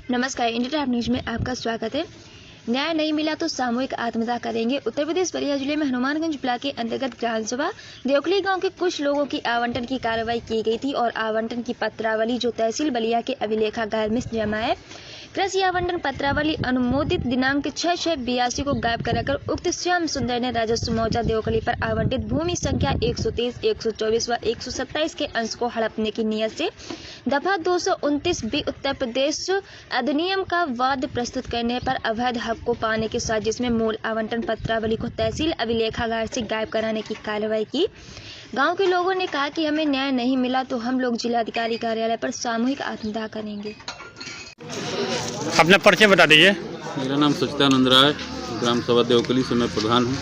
नमस्कार, India time news में आपका स्वागत है। न्याय नहीं मिला तो सामूहिक आत्मदाह करेंगे। उत्तर प्रदेश बलिया जिले में हनुमानगंज ब्लॉक के अंतर्गत ग्राम सभा देवकली गांव के कुछ लोगों की आवंटन की कार्रवाई की गई थी और आवंटन की पत्रावली जो तहसील बलिया के अभिलेखागार में जमा है। कृषि आवंटन पत्रावली अनुमोदित दिनांक 6/6/82 को गायब कराकर उक्त श्याम सुंदर ने राजस्व मौजा देवकली पर आवंटित भूमि संख्या 123, 124 व 127 के अंश को हड़पने की नियत से दफा 229 बी उत्तर प्रदेश अधिनियम का वाद प्रस्तुत करने पर अवैध हक को पाने की साजिश में मूल आवंटन पत्रावली को तहसील अभिलेखागार से गायब कराने की कार्रवाई की। गांव के लोगों ने कहा कि हमें न्याय नहीं मिला तो हम लोग जिलाधिकारी कार्यालय पर सामूहिक आत्मदाह करेंगे। अपना परिचय बता दीजिए। मेरा नाम सच्चिदानंद राय, ग्राम सभा देवकली से मैं प्रधान हूँ।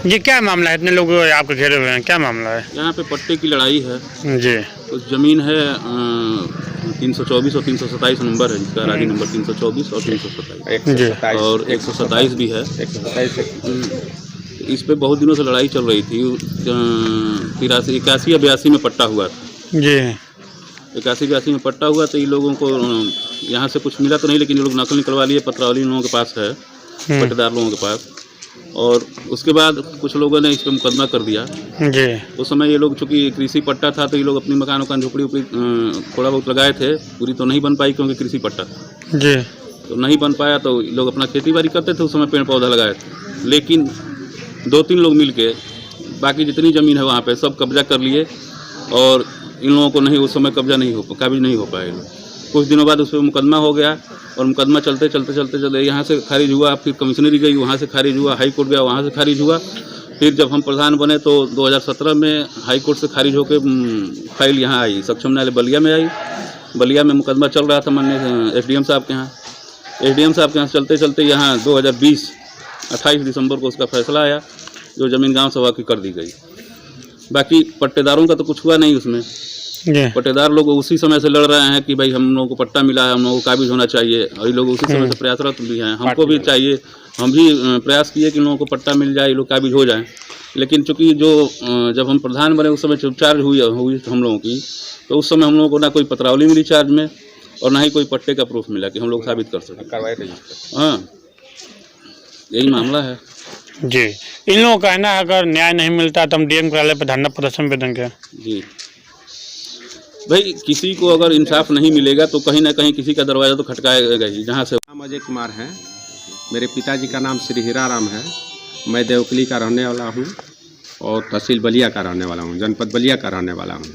ये क्या मामला है? इतने लोग आपके घेरे हुए हैं, क्या मामला है? यहाँ पे पट्टे की लड़ाई है जी। उस जमीन है 324 और 327 नंबर है, जिसका राजी नंबर 324 और 327 और 127 भी है। इस पे बहुत दिनों से लड़ाई चल रही थी। 81 या 82 में पट्टा हुआ था जी। 81-82 में पट्टा हुआ तो ये लोगों को यहाँ से कुछ मिला तो नहीं, लेकिन ये लोग नकल निकलवा लिए। पत्रावली लोगों के पास है, पट्टेदार लोगों के पास। और उसके बाद कुछ लोगों ने इस पर मुकदमा कर दिया जी। उस समय ये लोग चूँकि कृषि पट्टा था तो ये लोग अपनी मकान झोपड़ी उपड़ी थोड़ा बहुत लगाए थे। पूरी तो नहीं बन पाई क्योंकि कृषि पट्टा था जी। तो नहीं बन पाया। तो लोग अपना खेती बाड़ी करते थे, उस समय पेड़ पौधा लगाए थे। लेकिन 2-3 लोग मिल के बाकी जितनी ज़मीन है वहाँ पर सब कब्जा कर लिए और इन लोगों को नहीं उस समय काबिज नहीं हो पाए। कुछ दिनों बाद उस पर मुकदमा हो गया और मुकदमा चलते यहाँ से खारिज हुआ, फिर कमिश्नरी गई, वहाँ से खारिज हुआ, हाई कोर्ट गया, वहाँ से खारिज हुआ। फिर जब हम प्रधान बने तो 2017 में हाई कोर्ट से खारिज होकर फाइल यहाँ आई, सक्षम न्यायालय बलिया में आई। बलिया में मुकदमा चल रहा था माननीय SDM साहब के यहाँ। SDM साहब के यहाँ चलते यहाँ 2020 28 दिसंबर को उसका फैसला आया, जो ज़मीन गाँव सभा की कर दी गई। बाकी पट्टेदारों का तो कुछ हुआ नहीं उसमें। पट्टेदार लोग उसी समय से लड़ रहे हैं कि भाई हम लोगों को पट्टा मिला है, हम लोगों को काबिज होना चाहिए, और ये लोग उसी समय से प्रयासरत भी हैं। हमको भी चाहिए, हम भी प्रयास किए कि लोगों को पट्टा मिल जाए, ये लोग काबिज हो जाएं। लेकिन चूंकि जो जब हम प्रधान बने उस समय चार्ज हुई हम लोगों की, तो उस समय हम लोगों को ना कोई पत्रावली मिली चार्ज में और ना ही कोई पट्टे का प्रूफ मिला कि हम लोग साबित कर सकें। हाँ, यही मामला है जी। इन लोगों का कहना है अगर न्याय नहीं मिलता तो हम DM कार्यालय पर धरना प्रदर्शन पे देंगे। जी भाई, किसी को अगर इंसाफ नहीं मिलेगा तो कहीं ना कहीं किसी का दरवाज़ा तो खटकाएगा ही। जहाँ से नाम अजय कुमार है, मेरे पिताजी का नाम श्री हीराराम है। मैं देवकली का रहने वाला हूँ और तहसील बलिया का रहने वाला हूँ, जनपद बलिया का रहने वाला हूँ।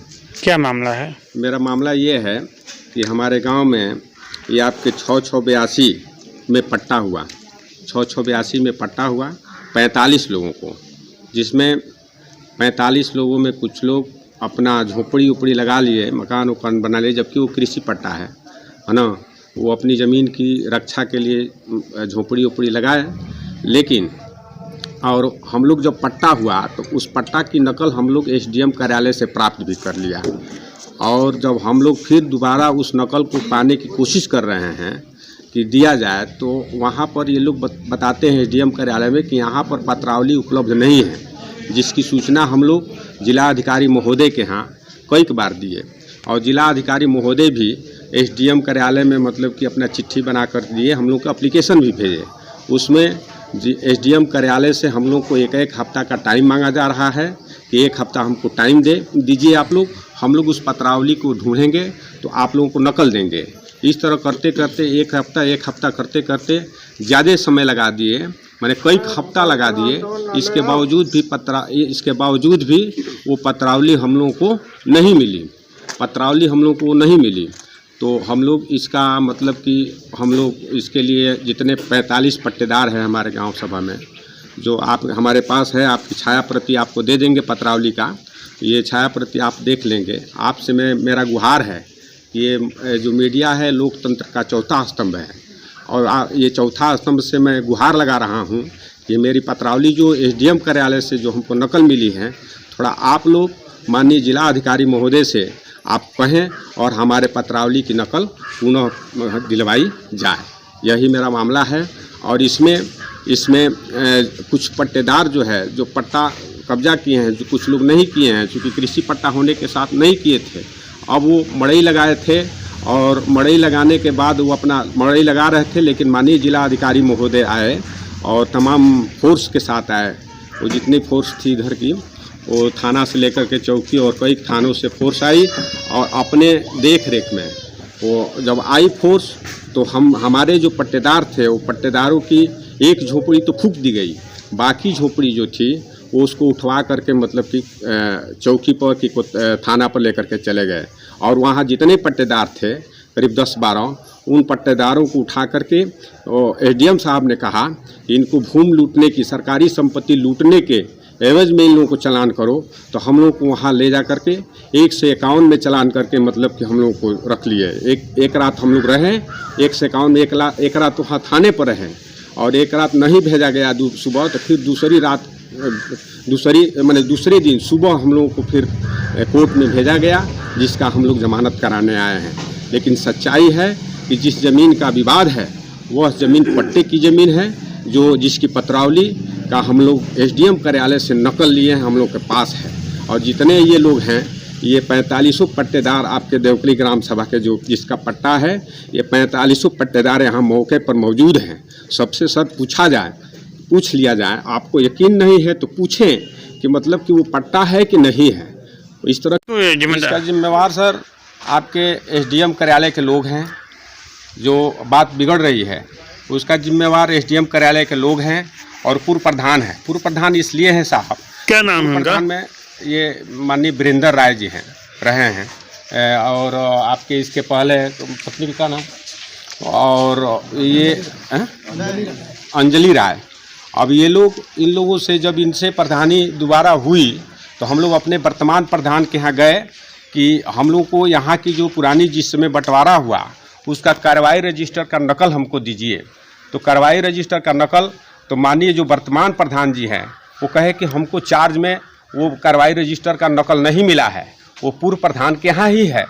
क्या मामला है? मेरा मामला ये है कि हमारे गांव में ये आपके 6/6/82 में पट्टा हुआ। 6/6/82 में पट्टा हुआ 45 लोगों को, जिसमें 45 लोगों में कुछ लोग अपना झोपड़ी उपड़ी लगा लिए, मकान उकान बना लिए, जबकि वो कृषि पट्टा है ना। वो अपनी ज़मीन की रक्षा के लिए झोपड़ी उपड़ी लगाए। लेकिन और हम लोग जब पट्टा हुआ तो उस पट्टा की नकल हम लोग SDM कार्यालय से प्राप्त भी कर लिया। और जब हम लोग फिर दोबारा उस नकल को पाने की कोशिश कर रहे हैं कि दिया जाए, तो वहाँ पर ये लोग बताते हैं SDM कार्यालय में कि यहाँ पर पत्रावली उपलब्ध नहीं है, जिसकी सूचना हम लोग जिला अधिकारी महोदय के यहाँ कई बार दिए। और जिला अधिकारी महोदय भी SDM कार्यालय में मतलब कि अपना चिट्ठी बना कर दिए, हम लोग को एप्लीकेशन भी भेजे। उसमें SDM कार्यालय से हम लोग को एक हफ्ता का टाइम मांगा जा रहा है कि 1 हफ्ता हमको टाइम दीजिए आप लोग, हम लोग उस पत्रावली को ढूंढेंगे तो आप लोगों को नकल देंगे। इस तरह करते करते एक हफ्ता करते करते ज़्यादा समय लगा दिए, मैंने कई हफ्ता लगा दिए। इसके बावजूद भी वो पत्रावली हम लोगों को नहीं मिली। तो हम लोग इसका मतलब कि हम लोग इसके लिए जितने 45 पट्टेदार हैं हमारे गांव सभा में, जो आप हमारे पास है, आपकी छाया प्रति आपको दे देंगे पत्रावली का। ये छाया प्रति आप देख लेंगे। आपसे मेरा गुहार है, ये जो मीडिया है लोकतंत्र का चौथा स्तंभ है, और ये चौथा स्तंभ से मैं गुहार लगा रहा हूँ। ये मेरी पत्रावली जो SDM कार्यालय से जो हमको नकल मिली है, थोड़ा आप लोग माननीय जिला अधिकारी महोदय से आप कहें और हमारे पत्रावली की नकल पुनः दिलवाई जाए। यही मेरा मामला है। और इसमें कुछ पट्टेदार जो है, जो पट्टा कब्जा किए हैं, जो कुछ लोग नहीं किए हैं, चूँकि कृषि पट्टा होने के साथ नहीं किए थे, अब वो मड़ई लगाए थे और मड़ई लगाने के बाद वो अपना मड़ई लगा रहे थे, लेकिन माननीय जिला अधिकारी महोदय आए और तमाम फोर्स के साथ आए। वो जितनी फोर्स थी इधर की, वो थाना से लेकर के चौकी और कई थानों से फोर्स आई और अपने देख रेख में वो जब आई फोर्स तो हमारे जो पट्टेदार थे वो पट्टेदारों की एक झोपड़ी तो फूंक दी गई, बाकी झोपड़ी जो थी वो उसको उठवा करके मतलब कि चौकी पर कि थाना पर लेकर के चले गए। और वहाँ जितने पट्टेदार थे करीब 10-12 उन पट्टेदारों को उठा करके एसडीएम साहब ने कहा कि इनको भूमि लूटने की, सरकारी संपत्ति लूटने के एवज में इन लोगों को चालान करो। तो हम लोग को वहाँ ले जा करके 151 में चालान करके मतलब कि हम लोग को रख लिए। एक रात हम लोग रहे, 151 में एक रात वहाँ थाने पर रहे और एक रात नहीं भेजा गया सुबह। तो फिर दूसरे दिन सुबह हम लोगों को फिर कोर्ट में भेजा गया, जिसका हम लोग जमानत कराने आए हैं। लेकिन सच्चाई है कि जिस ज़मीन का विवाद है वह ज़मीन पट्टे की ज़मीन है, जो जिसकी पत्रावली का हम लोग एसडीएम कार्यालय से नकल लिए हैं, हम लोग के पास है। और जितने ये लोग हैं, ये 45 पट्टेदार आपके देवकली ग्राम सभा के जो जिसका पट्टा है, ये 45 पट्टेदार यहाँ मौके पर मौजूद हैं। सबसे सर पूछ लिया जाए, आपको यकीन नहीं है तो पूछें कि मतलब कि वो पट्टा है कि नहीं है। इस तरह इसका जिम्मेवार सर आपके एसडीएम कार्यालय के लोग हैं। जो बात बिगड़ रही है उसका जिम्मेवार एसडीएम कार्यालय के लोग हैं और पूर्व प्रधान है। पूर्व प्रधान इसलिए हैं साहब, क्या नाम है उनका? प्रधान में ये माननीय वीरेंद्र राय जी हैं, रहे हैं। और आपके इसके पहले पत्नी का नाम और ये अंजलि राय। अब ये लोग, इन लोगों से जब इनसे प्रधानी दोबारा हुई तो हम लोग अपने वर्तमान प्रधान के यहाँ गए कि हम लोग को यहाँ की जो पुरानी जिस समय बंटवारा हुआ उसका कार्रवाई रजिस्टर का नकल हमको दीजिए। तो कार्रवाई रजिस्टर का नकल तो माननीय जो वर्तमान प्रधान जी हैं वो कहे कि हमको चार्ज में वो कार्रवाई रजिस्टर का नकल नहीं मिला है, वो पूर्व प्रधान के यहाँ ही है।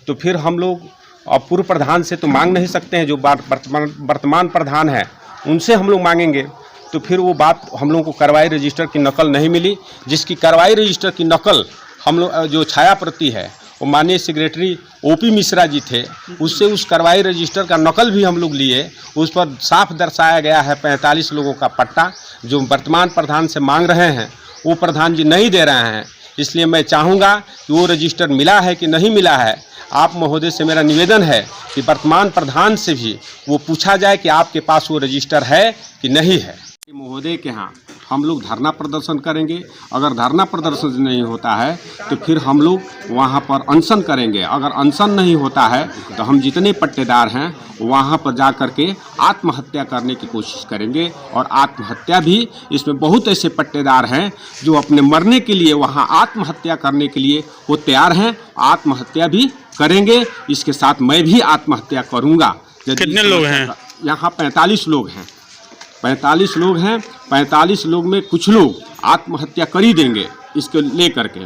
तो फिर हम लोग अब पूर्व प्रधान से तो मांग नहीं सकते हैं, जो वर्तमान प्रधान है उनसे हम लोग मांगेंगे। तो फिर वो बात हम लोगों को कार्रवाई रजिस्टर की नकल नहीं मिली, जिसकी कार्रवाई रजिस्टर की नकल हम लोग जो छाया प्रति है वो माननीय सेक्रेटरी ओपी मिश्रा जी थे, उससे उस कार्रवाई रजिस्टर का नकल भी हम लोग लिए। उस पर साफ दर्शाया गया है 45 लोगों का पट्टा जो वर्तमान प्रधान से मांग रहे हैं वो प्रधान जी नहीं दे रहे हैं। इसलिए मैं चाहूँगा कि वो रजिस्टर मिला है कि नहीं मिला है, आप महोदय से मेरा निवेदन है कि वर्तमान प्रधान से भी वो पूछा जाए कि आपके पास वो रजिस्टर है कि नहीं है। महोदय के यहाँ हम लोग धरना प्रदर्शन करेंगे। अगर धरना प्रदर्शन नहीं होता है तो फिर हम लोग वहाँ पर अनशन करेंगे। अगर अनशन नहीं होता है तो हम जितने पट्टेदार हैं वहाँ पर जा कर के आत्महत्या करने की कोशिश करेंगे। और आत्महत्या भी, इसमें बहुत ऐसे पट्टेदार हैं जो अपने मरने के लिए वहाँ आत्महत्या करने के लिए वो तैयार हैं, आत्महत्या भी करेंगे। इसके साथ मैं भी आत्महत्या करूँगा। कितने लोग हैं यहाँ? 45 लोग हैं। 45 लोग हैं। 45 लोग में कुछ लोग आत्महत्या कर ही देंगे इसको लेकर के,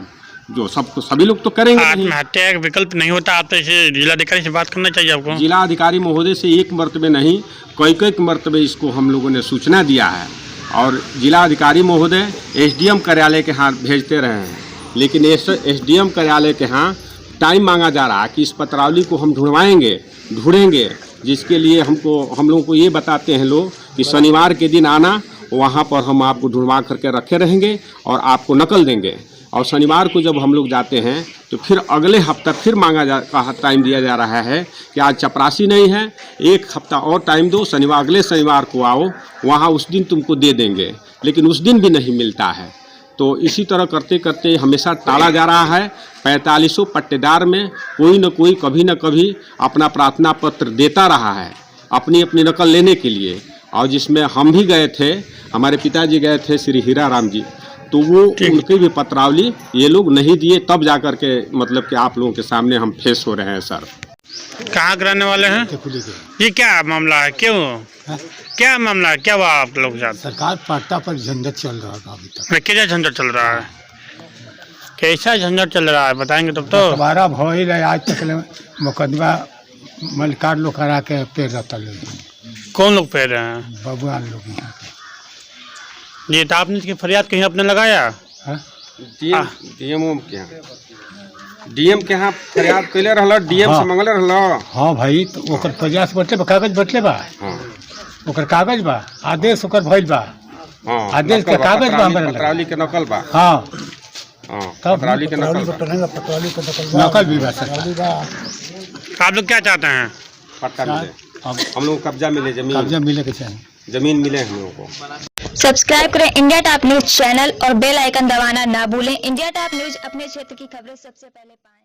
जो सबको सभी लोग तो करेंगे। आत्महत्या का विकल्प नहीं होता, आप तो इसे जिलाधिकारी से बात करना चाहिए आपको। जिलाधिकारी महोदय से एक मरतबे नहीं, कई मरतबे इसको हम लोगों ने सूचना दिया है और जिलाधिकारी महोदय एसडीएम कार्यालय के यहाँ भेजते रहे हैं। लेकिन एसडीएम कार्यालय के यहाँ टाइम मांगा जा रहा है कि इस पत्रावली को हम ढूंढेंगे, जिसके लिए हम लोगों को ये बताते हैं लोग कि शनिवार के दिन आना, वहाँ पर हम आपको ढूंढवा करके रखे रहेंगे और आपको नकल देंगे। और शनिवार को जब हम लोग जाते हैं तो फिर अगले हफ्ता फिर टाइम दिया जा रहा है कि आज चपरासी नहीं है, एक हफ्ता और टाइम दो, अगले शनिवार को आओ, वहाँ उस दिन तुमको दे देंगे। लेकिन उस दिन भी नहीं मिलता है। तो इसी तरह करते करते हमेशा टाला जा रहा है। 45 पट्टेदार में कोई न कोई कभी न कभी अपना प्रार्थना पत्र देता रहा है अपनी नकल लेने के लिए। और जिसमें हम भी गए थे, हमारे पिताजी गए थे श्री हीरा राम जी, तो वो उनकी भी पत्रावली ये लोग नहीं दिए, तब जाकर के मतलब कि आप लोगों के सामने हम फेस हो रहे हैं। सर कहाँ के रहने वाले हैं? ये क्या मामला है, क्यों क्या मामला है, क्या हुआ आप लोग साथ? सरकार पट्टा पर झंझट चल रहा था अभी तक। कैसा झंझट चल रहा है? कैसा झंझट चल रहा है बताएंगे तब तो। दोबारा भइल है, आज तक मुकदमा मलिकार लोग करा के पेड़ रहता लोग। कौन लोग पेड़ रहे हैं? भगवान लोग यहाँ ये तो आपने इसकी फरियाद कहीं अपने लगाया? डीएमओ के यहाँ डीएम के यहाँ फरियाद कैले रहलो, डीएम से मंगले रहलो। हाँ भाई, तो ओकर प्रयास बटले बा, कागज बटले बा, हाँ ओकर कागज बा, आदेश ओकर भइल बा, हाँ आदेश के कागज बा हमरा लगे। पत्रावली के नकल बा। हाँ हाँ तब पत्रावली के नकल बा। नकल भी बा सरकार। आप लोग क्या चाहते हैं? पट्टा मिले, अब हम लोग को कब्जा मिले, कब्जा जमीन मिले के चाहिए। जमीन मिले हम लोगों को। सब्सक्राइब करें इंडिया टॉप न्यूज चैनल और बेल आइकन दबाना ना भूलें। इंडिया टॉप न्यूज अपने क्षेत्र की खबरें सबसे पहले पाएं।